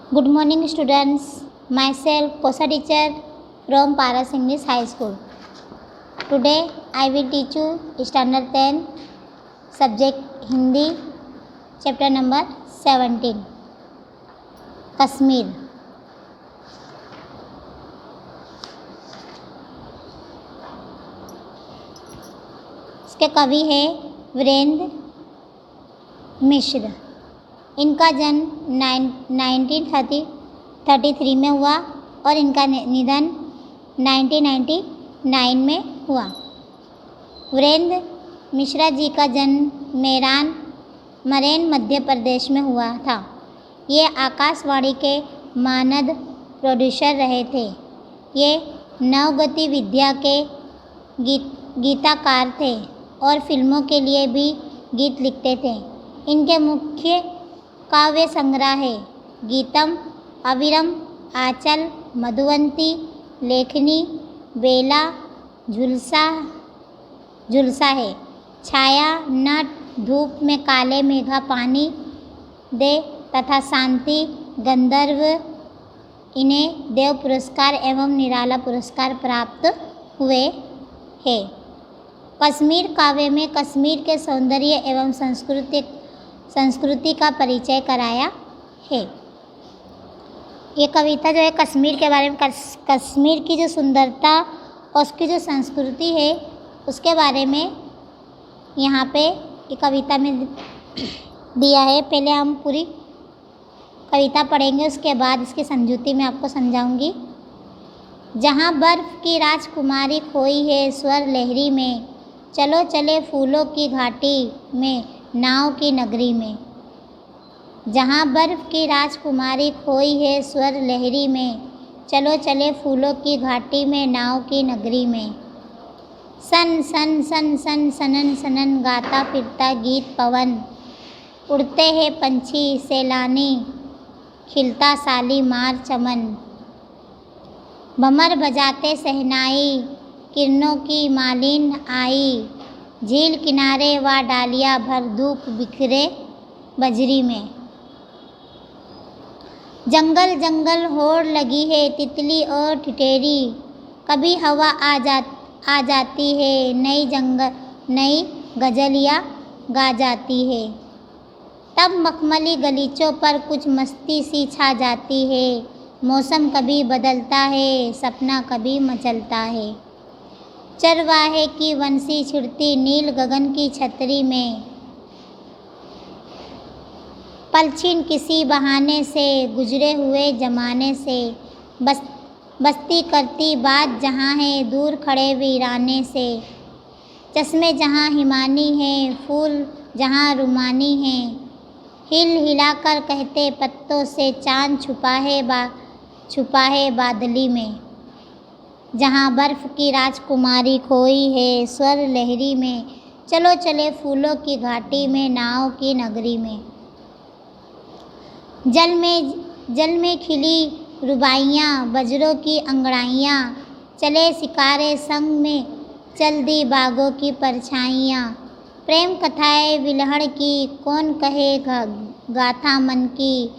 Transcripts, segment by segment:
Good morning students, myself Kosa teacher from Paras English High School. Today I will teach you standard 10 subject Hindi chapter number 17 Kashmir. इसके कवि है वीरेंद्र मिश्र। इनका जन्म 1933 में हुआ और इनका निधन 1999 में हुआ। वीरेंद्र मिश्रा जी का जन्म मरेन मध्य प्रदेश में हुआ था। ये आकाशवाणी के मानद प्रोड्यूसर रहे थे। ये नवगति विद्या के गीतकार थे और फिल्मों के लिए भी गीत लिखते थे। इनके मुख्य काव्य संग्रह है गीतम, अविरम, आंचल, मधुवंती, लेखनी, बेला, झुलसा है। छाया, नट, धूप में काले मेघा पानी दे तथा शांति, गंधर्व। इन्हें देव पुरस्कार एवं निराला पुरस्कार प्राप्त हुए हैं। कश्मीर काव्य में कश्मीर के सौंदर्य एवं संस्कृति का परिचय कराया है। ये कविता जो है कश्मीर के बारे में कश्मीर की जो सुंदरता और उसकी जो संस्कृति है उसके बारे में यहाँ पे ये कविता में दिया है। पहले हम पूरी कविता पढ़ेंगे, उसके बाद इसकी समझूती मैं आपको समझाऊंगी। जहाँ बर्फ़ की राजकुमारी खोई है स्वर लहरी में, चलो चले फूलों की घाटी में नाव की नगरी में। जहाँ बर्फ़ की राजकुमारी खोई है स्वर लहरी में, चलो चले फूलों की घाटी में नाव की नगरी में। सन सन सन सन सनन सनन गाता फिरता गीत पवन, उड़ते हैं पंछी सैलानी खिलता शालीमार चमन। भमर बजाते सहनाई किरणों की मालिन आई, झील किनारे व डालियाँ भर धूप बिखरे बजरी में। जंगल जंगल होड़ लगी है तितली और ठिठेरी, कभी हवा आ जाती है नई गजलियाँ गा जाती है। तब मखमली गलीचों पर कुछ मस्ती सी छा जाती है, मौसम कभी बदलता है सपना कभी मचलता है। चरवाहे की वंशी छिड़ती नील गगन की छतरी में, पलछिन किसी बहाने से गुजरे हुए जमाने से। बस्ती करती बात जहाँ है दूर खड़े वीराने से, चश्मे जहाँ हिमानी है फूल जहाँ रुमानी है। हिल हिलाकर कहते पत्तों से चाँद छुपा है बादली में। जहाँ बर्फ़ की राजकुमारी खोई है स्वर लहरी में, चलो चले फूलों की घाटी में नाव की नगरी में। जल में खिली रुबाइयाँ बजरों की अंगड़ाइयाँ, चले सिकारे संग में चल दी बागों की परछाइयाँ। प्रेम कथाएँ विलहड़ की कौन कहे गाथा मन की,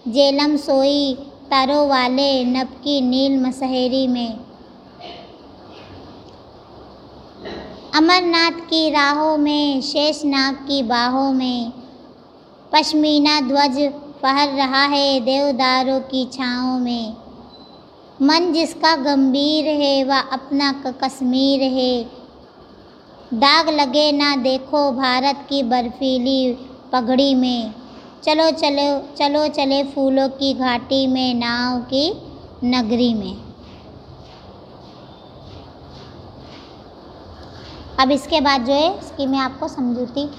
जेलम सोई तारों वाले नभ की नील मसहरी में। अमरनाथ की राहों में शेषनाग की बाहों में, पश्मीना ध्वज फहर रहा है देवदारों की छाँव में। मन जिसका गंभीर है वह अपना कश्मीर है, दाग लगे ना देखो भारत की बर्फीली पगड़ी में। चलो चले फूलों की घाटी में नाव की नगरी में। अब इसके बाद जो है इसकी मैं आपको समझूती।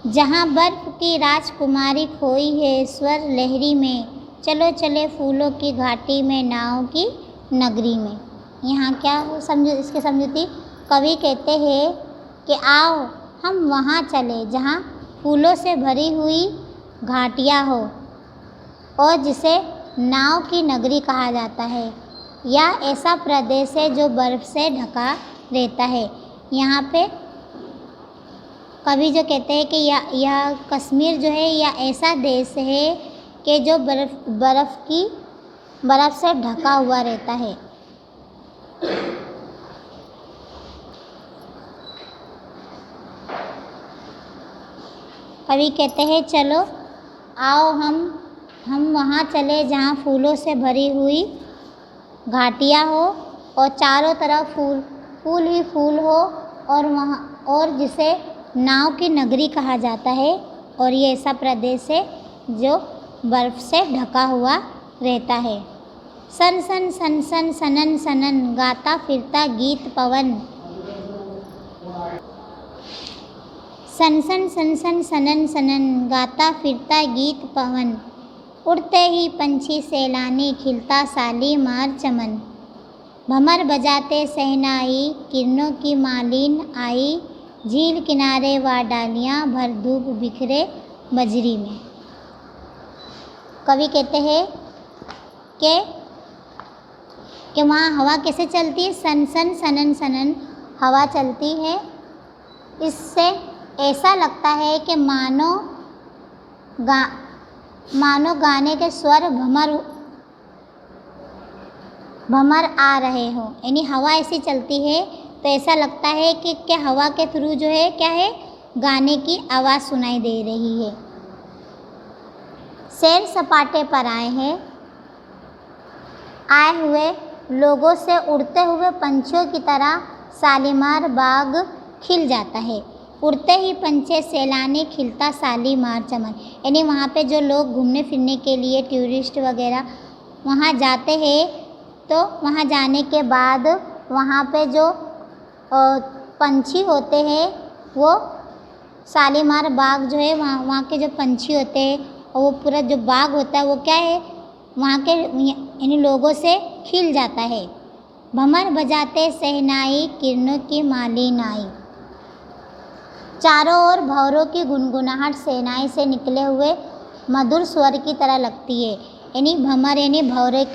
जहाँ बर्फ़ की राजकुमारी खोई है स्वर लहरी में, चलो चले फूलों की घाटी में नाव की नगरी में। यहाँ क्या इसके समझूती। कवि कहते हैं कि आओ हम वहाँ चले जहाँ फूलों से भरी हुई घाटियाँ हो और जिसे नाव की नगरी कहा जाता है। यह ऐसा प्रदेश है जो बर्फ़ से ढका रहता है। यहाँ पे कवि जो कहते हैं कि यह कश्मीर जो है यह ऐसा देश है कि जो बर्फ़ से ढका हुआ रहता है। कवि कहते हैं चलो आओ हम वहाँ चले जहाँ फूलों से भरी हुई घाटियाँ हो और चारों तरफ फूल ही फूल हो और जिसे नाव की नगरी कहा जाता है। और ये ऐसा प्रदेश है जो बर्फ़ से ढका हुआ रहता है। सन सन सन सन सनन सनन गाता फिरता गीत पवन। सन सन सन सन सनन सनन गाता फिरता गीत पवन। उड़ते ही पंछी सैलानी खिलता शालीमार चमन। भमर बजाते शहनाई किरणों की मालिन आई। झील किनारे वा डालियाँ भर धूप बिखरे बजरी में। कवि कहते हैं कि वहाँ हवा कैसे चलती है? सन सन सनन सनन हवा चलती है। इससे ऐसा लगता है कि मानो गाने के स्वर भमर आ रहे हो। यानी हवा ऐसी चलती है तो ऐसा लगता है कि हवा के थ्रू जो है क्या है, गाने की आवाज़ सुनाई दे रही है। सैर सपाटे पर आए हुए लोगों से उड़ते हुए पंछियों की तरह शालीमार बाग खिल जाता है। उड़ते ही पंछी सैलानी खिलता शालीमार चमन। यानी वहाँ पे जो लोग घूमने फिरने के लिए टूरिस्ट वगैरह वहाँ जाते हैं तो वहाँ जाने के बाद वहाँ पे जो पंछी होते हैं वो शालीमार बाग जो है वहाँ के जो पंछी होते हैं और वो पूरा जो बाग होता है वो क्या है, वहाँ के यानी लोगों से खिल जाता है। भमर बजाते शहनाई किरणों की मालिन आई। चारों ओर भंवरों की गुनगुनाहट शहनाई से निकले हुए मधुर स्वर की तरह लगती है। यानी भमर यानी भंवरे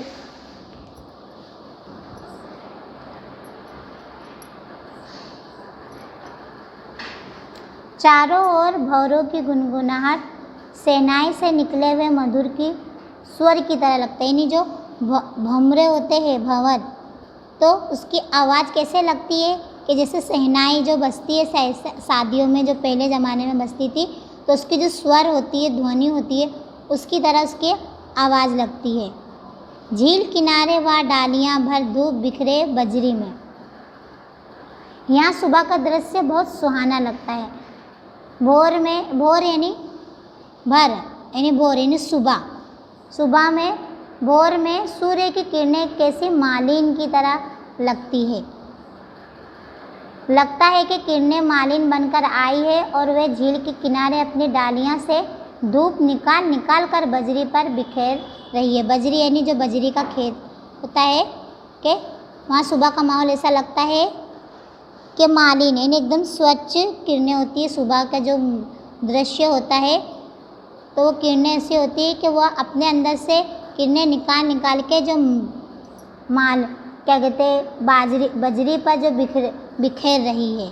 चारों ओर भंवरों की गुनगुनाहट शहनाई से निकले हुए मधुर की स्वर की तरह लगता है। यानी जो भंवरे होते हैं भंवर, तो उसकी आवाज़ कैसे लगती है कि जैसे शहनाई जो बजती है शादियों में, जो पहले ज़माने में बजती थी, तो उसकी जो स्वर होती है, ध्वनि होती है, उसकी तरह उसकी आवाज़ लगती है। झील किनारे व डालियाँ भर धूप बिखरे बजरी में। यहाँ सुबह का दृश्य बहुत सुहाना लगता है। भोर यानी भर यानी भोर यानी सुबह में भोर में सूर्य की किरणें कैसी मालिन की तरह लगती है। लगता है कि किरणें मालिन बनकर आई है और वह झील के किनारे अपनी डालियां से धूप निकाल कर बजरी पर बिखेर रही है। बजरी यानी जो बजरी का खेत होता है कि वहाँ सुबह का माहौल ऐसा लगता है कि मालिन यानी एकदम स्वच्छ किरणें होती है। सुबह का जो दृश्य होता है तो वो किरणें ऐसी होती है कि वह अपने अंदर से किरणें निकाल के जो माल क्या कहते हैं बजरी पर जो बिखेर रही है।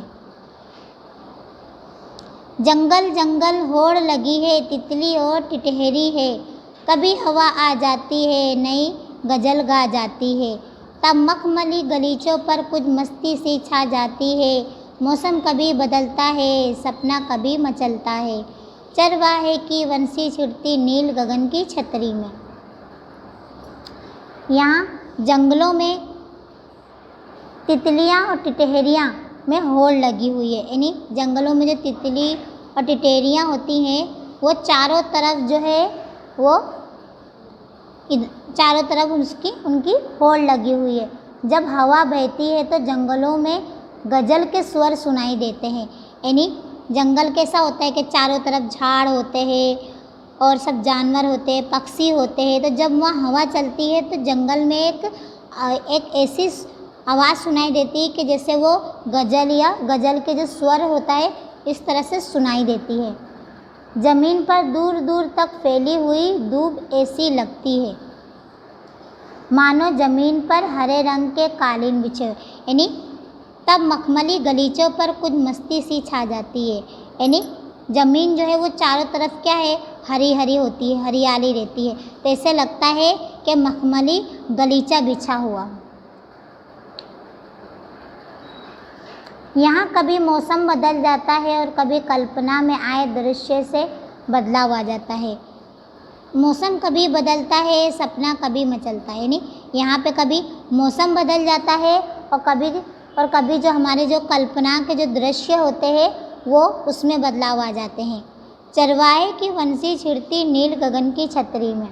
जंगल जंगल होड़ लगी है, तितली और टिटहरी है। कभी हवा आ जाती है, नई गज़ल गा जाती है। तब मखमली गलीचों पर कुछ मस्ती सी छा जाती है। मौसम कभी बदलता है, सपना कभी मचलता है। चरवाहे की वंशी छिड़ती नील गगन की छतरी में। यहाँ जंगलों में तितलियाँ और टिटहरियाँ में होड़ लगी हुई है। यानी जंगलों में जो तितली और टिटहरियाँ होती हैं वो चारों तरफ जो है वो चारों तरफ उनकी होड़ लगी हुई है। जब हवा बहती है तो जंगलों में गज़ल के स्वर सुनाई देते हैं। यानी जंगल कैसा होता है कि चारों तरफ झाड़ होते हैं और सब जानवर होते हैं, पक्षी होते हैं। तो जब वहाँ हवा चलती है तो जंगल में एक ऐसी आवाज़ सुनाई देती है कि जैसे वो गज़ल या गज़ल के जो स्वर होता है इस तरह से सुनाई देती है। ज़मीन पर दूर दूर तक फैली हुई धूप ऐसी लगती है मानो ज़मीन पर हरे रंग के कालीन बिछे। यानी तब मखमली गलीचों पर कुछ मस्ती सी छा जाती है। यानी ज़मीन जो है वो चारों तरफ क्या है, हरी हरी होती है, हरियाली रहती है। तो ऐसे लगता है कि मखमली गलीचा बिछा हुआ। यहाँ कभी मौसम बदल जाता है और कभी कल्पना में आए दृश्य से बदलाव आ जाता है। मौसम कभी बदलता है, सपना कभी मचलता है। यानी यहाँ पे कभी मौसम बदल जाता है और कभी जो हमारे जो कल्पना के जो दृश्य होते हैं वो उसमें बदलाव आ जाते हैं। चरवाहे की बंसी छिड़ती नील गगन की छतरी में।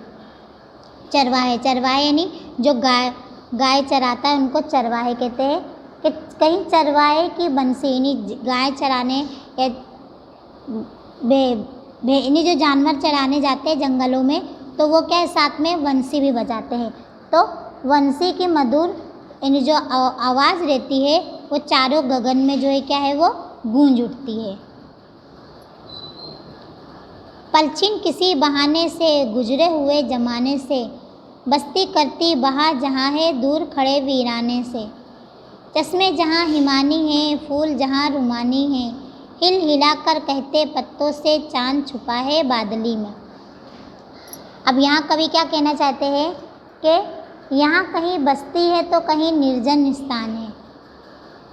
चरवाहे यानी जो गाय चराता है उनको चरवाहे कहते हैं। कि कहीं चरवाहे की बंसी यानी गाय चराने या यानी जो जानवर चराने जाते हैं जंगलों में, तो वो क्या है, साथ में बंसी भी बजाते हैं। तो बंसी की मधुर यानी जो आवाज़ रहती है वो चारों गगन में जो है क्या है, वो गूंज उठती है। पलछिन किसी बहाने से गुजरे हुए जमाने से, बस्ती करती बहा जहाँ है दूर खड़े वीराने से। चश्मे जहाँ हिमानी हैं, फूल जहाँ रुमानी हैं, हिल हिलाकर कहते पत्तों से चांद छुपा है बादली में। अब यहाँ कवि क्या कहना चाहते हैं कि यहाँ कहीं बस्ती है तो कहीं निर्जन स्थान है।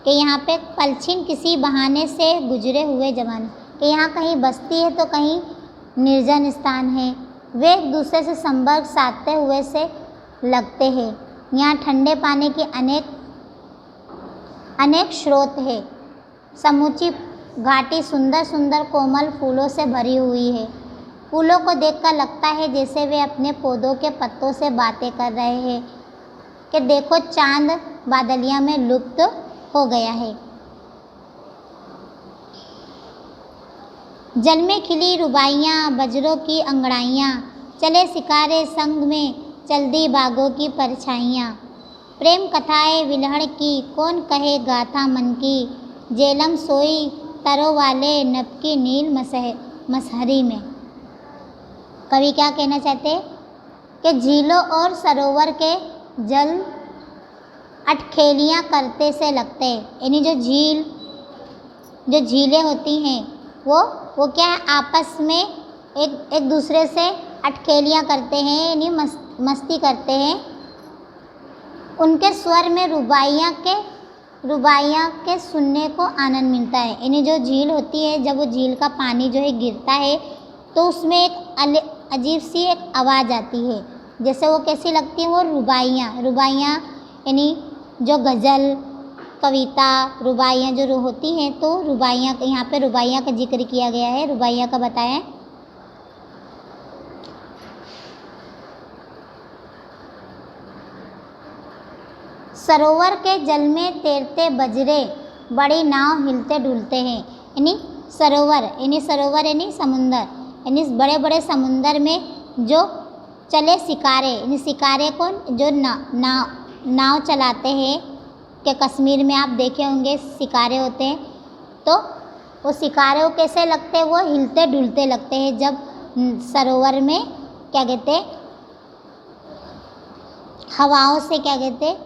कि यहाँ पे पलछिन किसी बहाने से गुजरे हुए जमाने, कि यहाँ कहीं बस्ती है तो कहीं निर्जन स्थान है। वे एक दूसरे से संपर्क साधते हुए से लगते हैं। यहाँ ठंडे पानी के अनेक स्रोत है। समूची घाटी सुंदर सुंदर कोमल फूलों से भरी हुई है। फूलों को देखकर लगता है जैसे वे अपने पौधों के पत्तों से बातें कर रहे हैं कि देखो चांद बादलिया में लुप्त हो गया है। जल में खिली रुबाइयाँ, बजरों की अंगड़ाइयाँ, चले सिकारे संग में चलदी बागों की परछाइयाँ। प्रेम कथाएं विलहड़ की कौन कहे गाथा मन की, जेलम सोई तरो वाले नभ की नील मसहरी में। कवि क्या कहना चाहते हैं कि झीलों और सरोवर के जल अटखेलियाँ करते से लगते हैं। यानी जो झीलें होती हैं वो क्या है, आपस में एक दूसरे से अटखेलियाँ करते हैं, यानी मस्ती करते हैं। उनके स्वर में रुबाइयाँ के सुनने को आनंद मिलता है। यानी जो झील होती है, जब वो झील का पानी जो है गिरता है तो उसमें एक अजीब सी एक आवाज़ आती है। जैसे वो कैसी लगती है, वो रुबाइयाँ यानी जो गज़ल कविता रुबाइयाँ जो होती हैं, तो रुबाइयाँ यहाँ पे रुबाइयाँ का जिक्र किया गया है। रुबाइयाँ का बताएं। सरोवर के जल में तैरते बजरे, बड़ी नाव हिलते डुलते हैं। यानी सरोवर यानी समुंदर, यानी बड़े बड़े समुंदर में जो चले सिकारे, यानी सिकारे कौन, जो नाव चलाते हैं। कि कश्मीर में आप देखे होंगे सिकारे होते हैं, तो वो सिकारे कैसे लगते हैं, वो हिलते डुलते लगते हैं जब सरोवर में क्या कहते हैं, हवाओं से क्या कहते हैं,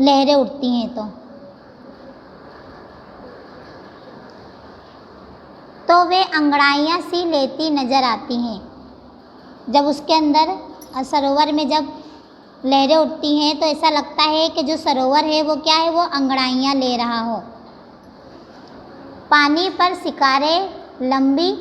लहरें उठती हैं। तो वे अंगड़ाइयाँ सी लेती नज़र आती हैं। जब उसके अंदर सरोवर में जब लहरें उठती हैं तो ऐसा लगता है कि जो सरोवर है वो क्या है, वो अंगड़ाइयाँ ले रहा हो। पानी पर सिकारे लंबी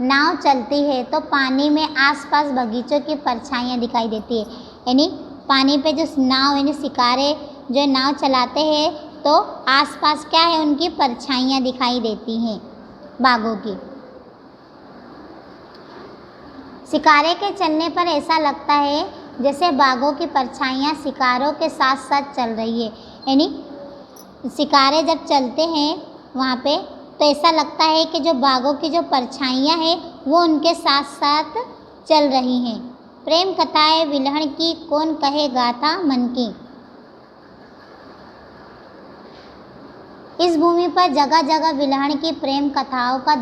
नाव चलती है तो पानी में आसपास बगीचों की परछाइयाँ दिखाई देती है। यानी पानी पे जो नाव यानी सिकारे जो नाव चलाते हैं तो आसपास क्या है, उनकी परछाइयाँ दिखाई देती हैं बागों की। सिकारे के चलने पर ऐसा लगता है जैसे बागों की परछाइयाँ शिकारों के साथ साथ चल रही है। यानी शिकारे जब चलते हैं वहाँ पे तो ऐसा लगता है कि जो बागों की जो परछाइयाँ हैं वो उनके साथ साथ चल रही हैं। प्रेम कथाएं विलहड़ की कौन कहे गाथा मन की। इस भूमि पर जगह जगह विलहड़ की प्रेम कथाओं का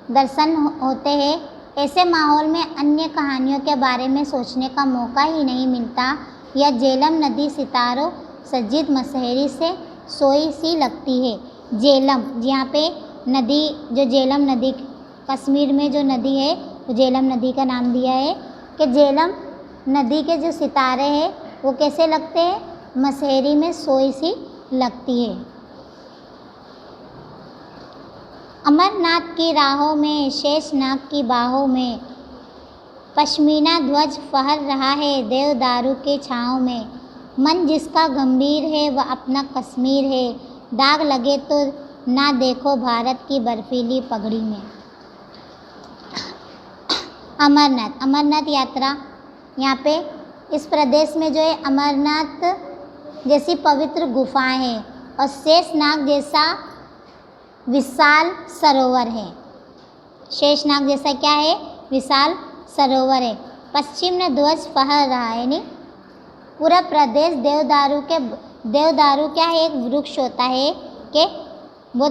दर्शन होते हैं। ऐसे माहौल में अन्य कहानियों के बारे में सोचने का मौका ही नहीं मिलता। यह झेलम नदी सितारों सज्जित मसहरी से सोई सी लगती है। झेलम, यहाँ पे नदी जो झेलम नदी, कश्मीर में जो नदी है वो झेलम नदी का नाम दिया है कि झेलम नदी के जो सितारे हैं वो कैसे लगते हैं, मसहरी में सोई सी लगती है। अमरनाथ की राहों में, शेषनाग की बाहों में, पश्मीना ध्वज फहर रहा है देवदारू के छाँव में। मन जिसका गंभीर है वह अपना कश्मीर है, दाग लगे तो ना देखो भारत की बर्फीली पगड़ी में। अमरनाथ, अमरनाथ यात्रा, यहाँ पे इस प्रदेश में जो है अमरनाथ जैसी पवित्र गुफाएं हैं और शेषनाग जैसा विशाल सरोवर है। शेषनाग जैसा क्या है, विशाल सरोवर है। पश्चिम में ध्वज फहर रहा है, यानी पूरा प्रदेश देवदारू क्या है, एक वृक्ष होता है कि वो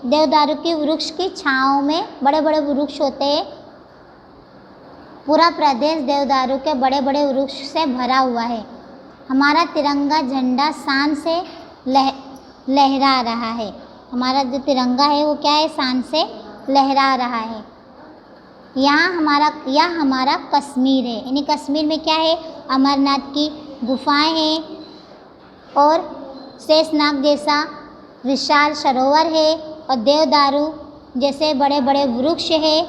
देवदारू की वृक्ष की छाँव में, बड़े बड़े वृक्ष होते हैं, पूरा प्रदेश देवदारू के बड़े बड़े वृक्ष से भरा हुआ है। हमारा तिरंगा झंडा शान से लहरा रहा है। हमारा जो तिरंगा है वो क्या है, शान से लहरा रहा है। यह हमारा कश्मीर है, यानी कश्मीर में क्या है, अमरनाथ की गुफाएं हैं और शेषनाग जैसा विशाल सरोवर है और देवदारू जैसे बड़े बड़े वृक्ष है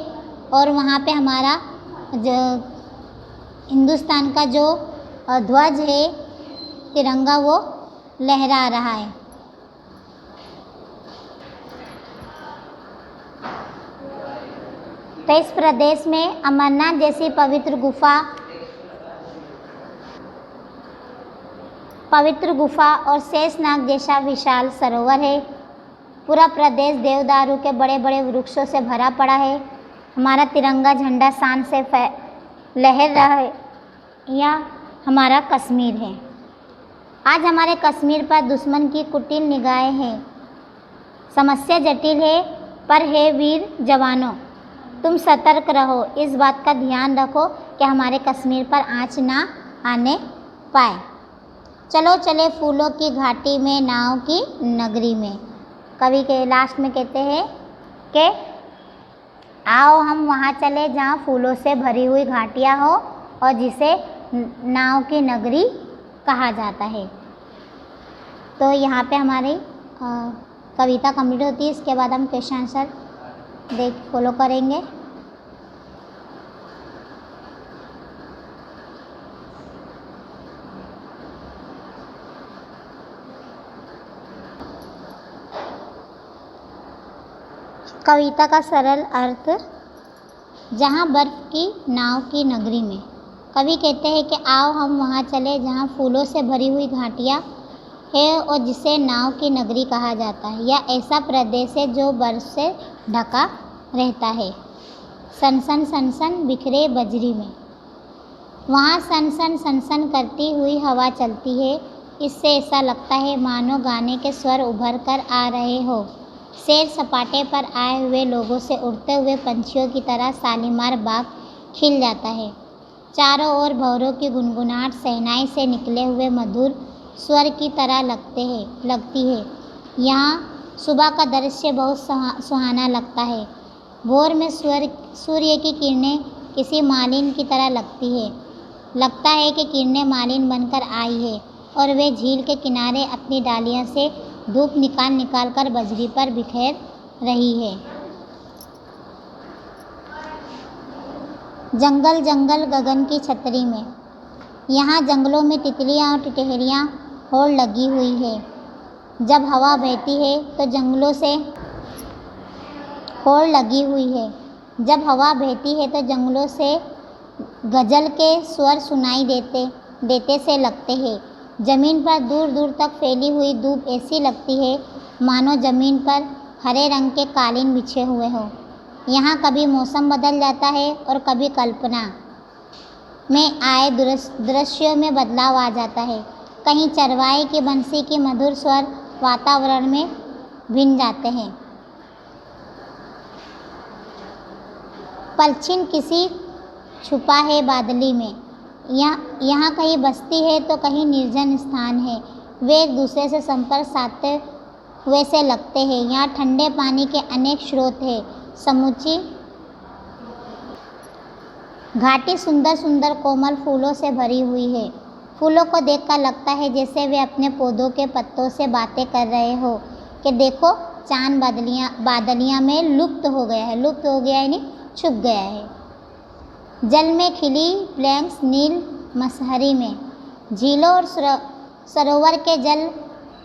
और वहाँ पे हमारा जो हिंदुस्तान का जो ध्वज है, तिरंगा, वो लहरा रहा है। तो इस प्रदेश में अमरनाथ जैसी पवित्र गुफा और शेषनाग जैसा विशाल सरोवर है। पूरा प्रदेश देवदारू के बड़े बड़े वृक्षों से भरा पड़ा है। हमारा तिरंगा झंडा शान से लहर रहा है। यह हमारा कश्मीर है। आज हमारे कश्मीर पर दुश्मन की कुटिल निगाहें हैं। समस्या जटिल है पर है वीर जवानों, तुम सतर्क रहो, इस बात का ध्यान रखो कि हमारे कश्मीर पर आँच ना आने पाए। चलो चले फूलों की घाटी में, नाव की नगरी में। कवि के लास्ट में कहते हैं कि आओ हम वहाँ चले जहाँ फूलों से भरी हुई घाटियाँ हो और जिसे नाव की नगरी कहा जाता है। तो यहाँ पे हमारी कविता कंप्लीट होती है। इसके बाद हम क्वेश्चन आंसर फॉलो करेंगे। कविता का सरल अर्थ, जहाँ बर्फ़ की नाव की नगरी में। कवि कहते हैं कि आओ हम वहाँ चले जहाँ फूलों से भरी हुई घाटियाँ है और जिसे नाव की नगरी कहा जाता है। यह ऐसा प्रदेश है जो बर्फ़ से ढका रहता है। सनसन सनसन बिखरे बजरी में, वहाँ सनसन सनसन करती हुई हवा चलती है। इससे ऐसा लगता है मानो गाने के स्वर उभर कर आ रहे हो। सैर सपाटे पर आए हुए लोगों से उड़ते हुए पंछियों की तरह शालीमार बाग खिल जाता है। चारों ओर भंवरों की गुनगुनाहट शहनाई से निकले हुए मधुर स्वर की तरह लगती है। यहाँ सुबह का दृश्य बहुत सुहाना लगता है। भोर में सूर्य की किरणें किसी मालिन की तरह लगती है। लगता है कि किरणें मालिन बनकर आई है और वे झील के किनारे अपनी डालियों से धूप निकाल कर बजरी पर बिखेर रही है। जंगल जंगल गगन की छतरी में, यहाँ जंगलों में तितलियाँ और टिटहरियाँ होड़ लगी हुई है। जब हवा बहती है तो जंगलों से होड़ लगी हुई है। जब हवा बहती है तो जंगलों से गज़ल के स्वर सुनाई देते से लगते हैं। ज़मीन पर दूर दूर तक फैली हुई धूप ऐसी लगती है मानो ज़मीन पर हरे रंग के कालीन बिछे हुए हो। यहाँ कभी मौसम बदल जाता है और कभी कल्पना में आए दृश्यों में बदलाव आ जाता है। कहीं चरवाहे की बंसी की मधुर स्वर वातावरण में भिन्न जाते हैं। पलछिन किसी छुपा है बादली में, यहाँ कहीं बस्ती है तो कहीं निर्जन स्थान है। वे एक दूसरे से संपर्क साधते कुएं से लगते हैं। यहाँ ठंडे पानी के अनेक स्रोत हैं। समूची घाटी सुंदर सुंदर कोमल फूलों से भरी हुई है। फूलों को देखकर लगता है जैसे वे अपने पौधों के पत्तों से बातें कर रहे हो कि देखो चांद बादलियाँ में लुप्त हो गया है, लुप्त हो गया है, नहीं छुप गया है। जल में खिली प्लैंक्स नील मसहरी में, झीलों और सरोवर के जल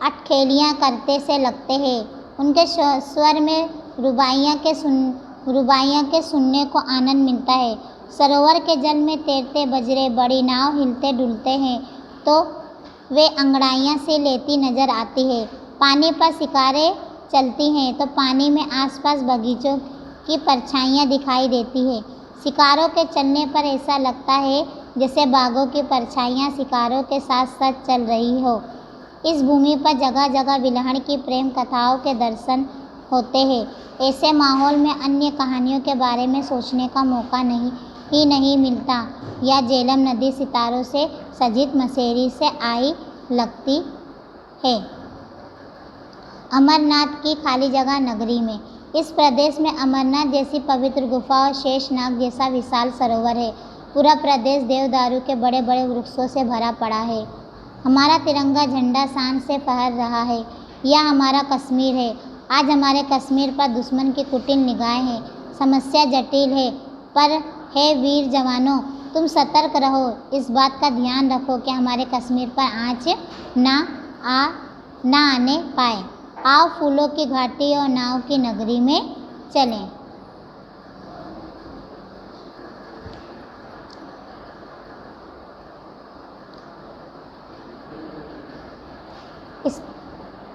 अटखेलियाँ करते से लगते हैं। उनके स्वर में रुबाइयाँ के सुनने को आनंद मिलता है। सरोवर के जल में तैरते बजरे बड़ी नाव हिलते डुलते हैं तो वे अंगड़ाइयाँ से लेती नज़र आती है। पानी पर शिकारें चलती हैं तो पानी में आसपास बगीचों की परछाइयाँ दिखाई देती है। शिकारों के चलने पर ऐसा लगता है जैसे बाघों की परछाइयाँ शिकारों के साथ साथ चल रही हो। इस भूमि पर जगह जगह विलहण की प्रेम कथाओं के दर्शन होते हैं। ऐसे माहौल में अन्य कहानियों के बारे में सोचने का मौका नहीं मिलता। या झेलम नदी सितारों से सजित मसेरी से आई लगती है। अमरनाथ की खाली जगह नगरी में, इस प्रदेश में अमरनाथ जैसी पवित्र गुफा और शेषनाग जैसा विशाल सरोवर है। पूरा प्रदेश देवदारू के बड़े बड़े वृक्षों से भरा पड़ा है। हमारा तिरंगा झंडा शान से फहर रहा है। यह हमारा कश्मीर है। आज हमारे कश्मीर पर दुश्मन की कुटिल निगाहें हैं। समस्या जटिल है पर हे वीर जवानों, तुम सतर्क रहो। इस बात का ध्यान रखो कि हमारे कश्मीर पर आँच ना आने पाए। आओ फूलों की घाटी और नाव की नगरी में चलें।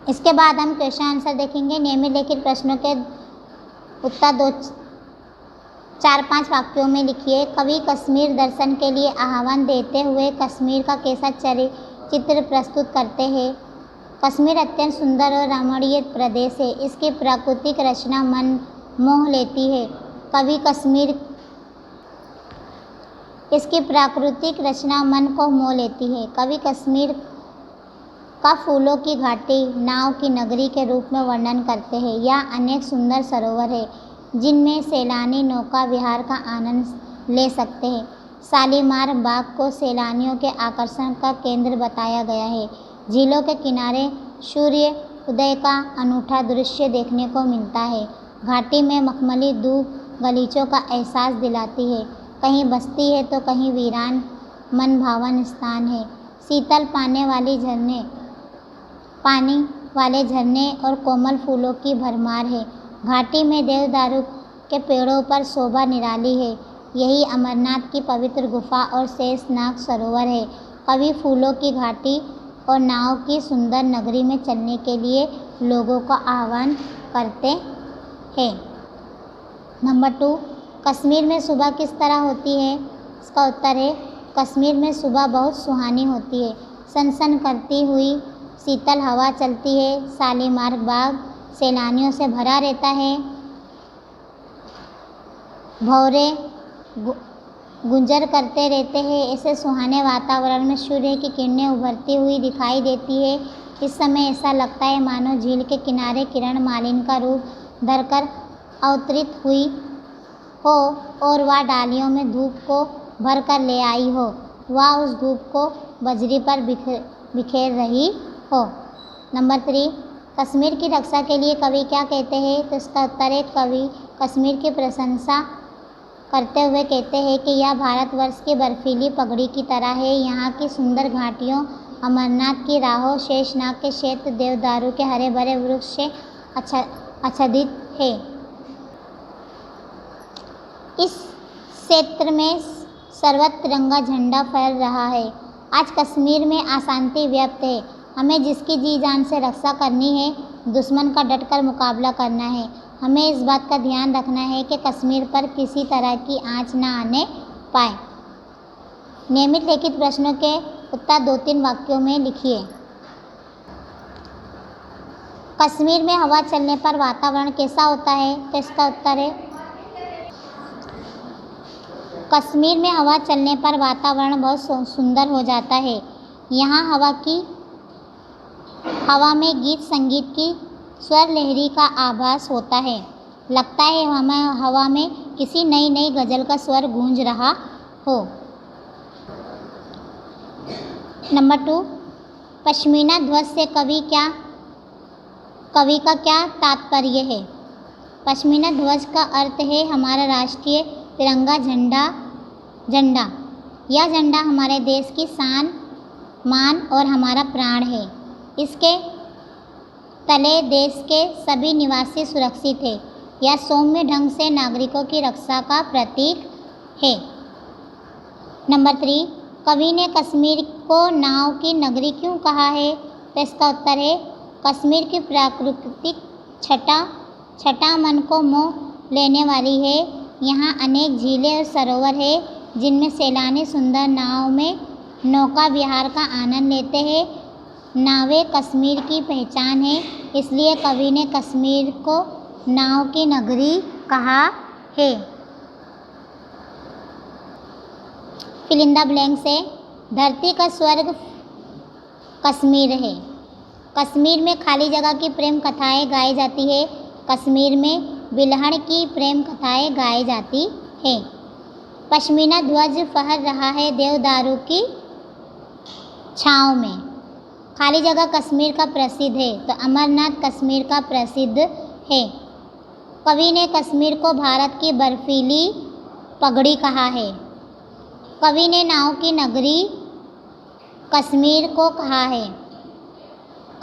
इसके बाद हम क्वेश्चन आंसर देखेंगे। नियमित लिखित प्रश्नों के उत्तर 4-5 वाक्यों में लिखिए। कवि कश्मीर दर्शन के लिए आह्वान देते हुए कश्मीर का कैसा चित्र प्रस्तुत करते हैं। कश्मीर अत्यंत सुंदर और रमणीय प्रदेश है। इसकी प्राकृतिक रचना मन मोह लेती है। इसकी प्राकृतिक रचना मन को मोह लेती है। कवि कश्मीर का फूलों की घाटी नाव की नगरी के रूप में वर्णन करते हैं। यह अनेक सुंदर सरोवर है जिनमें सैलानी नौका विहार का आनंद ले सकते हैं। शालीमार बाग को सैलानियों के आकर्षण का केंद्र बताया गया है। झीलों के किनारे सूर्य उदय का अनूठा दृश्य देखने को मिलता है। घाटी में मखमली धूप गलीचों का एहसास दिलाती है। कहीं बस्ती है तो कहीं वीरान मन भावन स्थान है। शीतल पानी वाले झरने और कोमल फूलों की भरमार है। घाटी में देवदारू के पेड़ों पर शोभा निराली है। यही अमरनाथ की पवित्र गुफा और शेषनाग सरोवर है। कवि फूलों की घाटी और नाव की सुंदर नगरी में चलने के लिए लोगों का आह्वान करते हैं। नंबर 2, कश्मीर में सुबह किस तरह होती है। इसका उत्तर है कश्मीर में सुबह बहुत सुहानी होती है। सनसन करती हुई शीतल हवा चलती है। शालीमार बाग सैलानियों से भरा रहता है। भौरे गुंजर करते रहते हैं। ऐसे सुहाने वातावरण में सूर्य की किरणें उभरती हुई दिखाई देती है। इस समय ऐसा लगता है मानो झील के किनारे किरण मालिनी का रूप धरकर अवतरित हुई हो और वह डालियों में धूप को भर कर ले आई हो। वह उस धूप को बजरी पर बिखेर रही हो। नंबर 3, कश्मीर की रक्षा के लिए कवि क्या कहते हैं। तो इसका उत्तर है कवि कश्मीर की प्रशंसा करते हुए कहते हैं कि यह भारतवर्ष की बर्फीली पगड़ी की तरह है। यहाँ की सुंदर घाटियों, अमरनाथ की राहों, शेषनाग के क्षेत्र, देवदारू के हरे भरे वृक्ष से आच्छादित है। इस क्षेत्र में सर्वत्र तिरंगा झंडा फहर रहा है। आज कश्मीर में अशांति व्याप्त है। हमें जिसकी जी जान से रक्षा करनी है, दुश्मन का डटकर मुकाबला करना है। हमें इस बात का ध्यान रखना है कि कश्मीर पर किसी तरह की आँच न आने पाए। नियमित लिखित प्रश्नों के उत्तर 2-3 वाक्यों में लिखिए। कश्मीर में हवा चलने पर वातावरण कैसा होता है। तो इसका उत्तर है कश्मीर में हवा चलने पर वातावरण बहुत सुंदर हो जाता है। यहाँ हवा में गीत संगीत की स्वर लहरी का आभास होता है। लगता है हमें हवा में किसी नई नई गज़ल का स्वर गूंज रहा हो। नंबर 2, पश्मीना ध्वज से कवि का क्या तात्पर्य है? पश्मीना ध्वज का अर्थ है हमारा राष्ट्रीय तिरंगा झंडा। यह झंडा हमारे देश की शान, मान और हमारा प्राण है। इसके तले देश के सभी निवासी सुरक्षित हैं। यह सौम्य ढंग से नागरिकों की रक्षा का प्रतीक है। नंबर 3, कवि ने कश्मीर को नाव की नगरी क्यों कहा है? तो इसका उत्तर है कश्मीर की प्राकृतिक छटा मन को मोह लेने वाली है। यहाँ अनेक झीलें और सरोवर है जिनमें सैलानी सुंदर नाव में नौका विहार का आनंद लेते हैं। नावें कश्मीर की पहचान है, इसलिए कवि ने कश्मीर को नाव की नगरी कहा है। फिल इन द ब्लैंक्स है। धरती का स्वर्ग कश्मीर है। कश्मीर में खाली जगह की प्रेम कथाएं गाई जाती है। कश्मीर में बिल्हड़ की प्रेम कथाएं गाई जाती है। पश्मीना ध्वज फहर रहा है देवदारू की छाँव में। खाली जगह कश्मीर का प्रसिद्ध है, तो अमरनाथ कश्मीर का प्रसिद्ध है। कवि ने कश्मीर को भारत की बर्फीली पगड़ी कहा है। कवि ने नाव की नगरी कश्मीर को कहा है।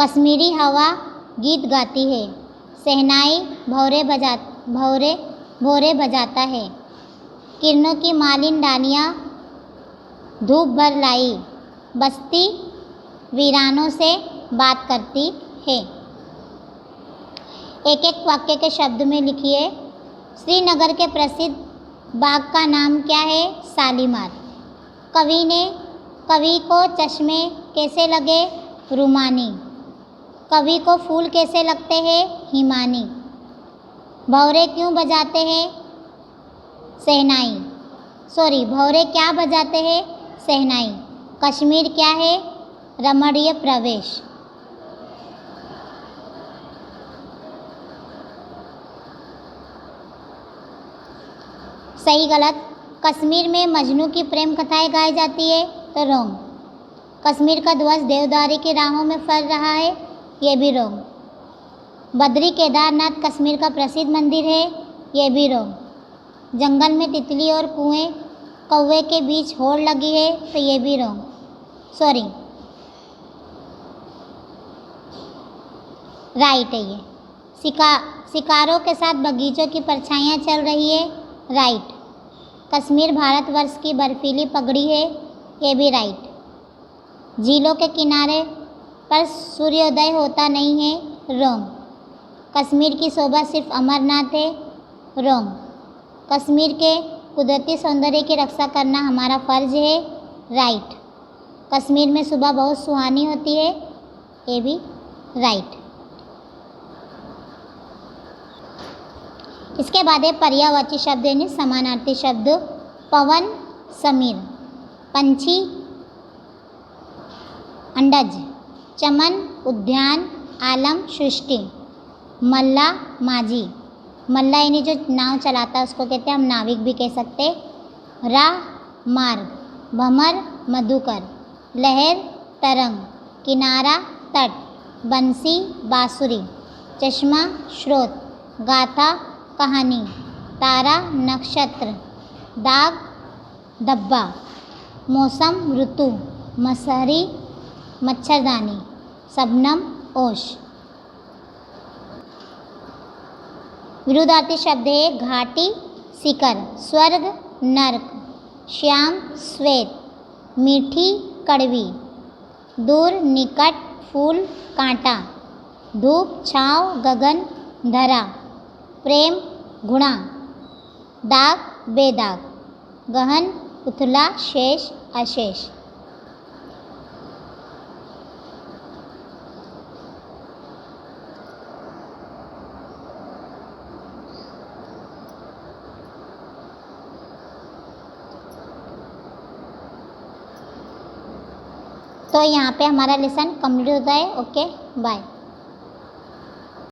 कश्मीरी हवा गीत गाती है। शहनाई भौरे बजाता है। किरणों की मालिन डालियाँ धूप भर लाई। बस्ती वीरानों से बात करती है। एक एक वाक्य के शब्द में लिखिए। श्रीनगर के प्रसिद्ध बाग का नाम क्या है? शालीमार। कवि को चश्मे कैसे लगे? रुमानी। कवि को फूल कैसे लगते हैं? हिमानी। भौरे क्यों बजाते हैं? भौरे क्या बजाते हैं? शहनाई। कश्मीर क्या है? रमणीय प्रवेश। सही गलत। कश्मीर में मजनू की प्रेम कथाएं गाई जाती है, तो रोंग। कश्मीर का ध्वज देवदारी की राहों में फहर रहा है, ये भी रोंग। बद्री केदारनाथ कश्मीर का प्रसिद्ध मंदिर है, ये भी रोंग। जंगल में तितली और कौवे के बीच होड़ लगी है, तो ये भी रोंग। राइट है ये। शिकारों के साथ बगीचों की परछाइयाँ चल रही है, राइट। कश्मीर भारतवर्ष की बर्फीली पगड़ी है, ये भी राइट। झीलों के किनारे पर सूर्योदय होता नहीं है, रोंग। कश्मीर की शोभा सिर्फ अमरनाथ है, रोंग। कश्मीर के कुदरती सौंदर्य की रक्षा करना हमारा फर्ज है, राइट। कश्मीर में सुबह बहुत सुहानी होती है, ये भी राइट। इसके बाद है पर्यायवाची शब्द यानी समानार्थी शब्द। पवन समीर, पंछी अंडज, चमन उद्यान, आलम सृष्टि, मल्ला माझी। मल्ला यानी जो नाव चलाता है उसको कहते हैं, हम नाविक भी कह सकते। राह मार्ग, भमर मधुकर, लहर तरंग, किनारा तट, बंसी बांसुरी, चश्मा स्रोत, गाथा कहानी, तारा नक्षत्र, दाग धब्बा, मौसम ऋतु, मसहरी मच्छरदानी, शबनम ओश। विरुद्धार्थी शब्द है घाटी शिखर, स्वर्ग नर्क, श्याम श्वेत, मीठी कड़वी, दूर निकट, फूल कांटा, धूप छाँव, गगन धरा, प्रेम गुणा, दाग बेदाग, गहन उथला, शेष अशेष। तो यहाँ पे हमारा लेसन कंप्लीट होता है। Okay bye.